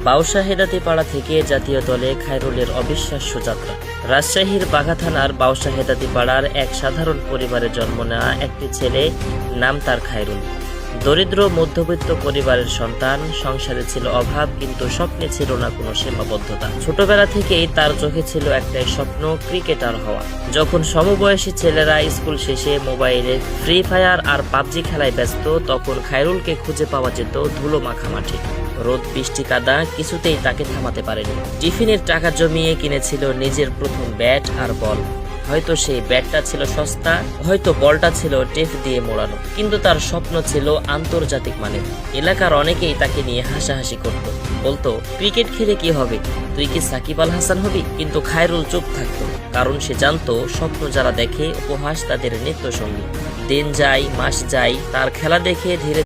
বাউসাহেদাতিপাড়া থেকে জাতীয় দলে খায়রুলের অবিশ্বাস্য যাত্রা। রাজশাহীর বাঘা থানার বাউসাহেদাতিপাড়ার এক সাধারণ পরিবারে জন্ম নেওয়া একটি ছেলে, নাম তার খায়রুল। দরিদ্র মধ্যবিত্ত পরিবারের সন্তান, সংসারে ছিল অভাব, কিন্তু স্বপ্নে ছিল না কোনো সীমাবদ্ধতা। ছোটবেলা থেকেই তার চোখে ছিল একটাই স্বপ্ন, ক্রিকেটার হওয়া। যখন সমবয়সী ছেলেরা স্কুল শেষে মোবাইলে ফ্রি ফায়ার আর পাবজি খেলায় ব্যস্ত, তখন খায়রুলকে খুঁজে পাওয়া যেত ধুলো মাখা মাঠে। রোদ বৃষ্টি কাদা কিছুতেই তাকে থামাতে পারেনি। টিফিনের টাকা জমিয়ে কিনেছিল নিজের প্রথম ব্যাট আর বল। হয়তো সেই ব্যাটটা ছিল সস্তা, হয়তো বলটা ছিল টেপ দিয়ে মোড়ানো, কিন্তু তার স্বপ্ন ছিল আন্তর্জাতিক মানের। এলাকার অনেকেই তাকে নিয়ে হাসাহাসি করত, বলতো, ক্রিকেট খেলে কি হবে, তুই কি সাকিব আল হাসান হবি? কিন্তু খায়রুল চুপ থাকতো, কারণ সে জানতো স্বপ্ন যারা দেখে উপহাস তাদের নিত্য সঙ্গী। দিন যায় মাস যায়, তার খেলা দেখে ধীরে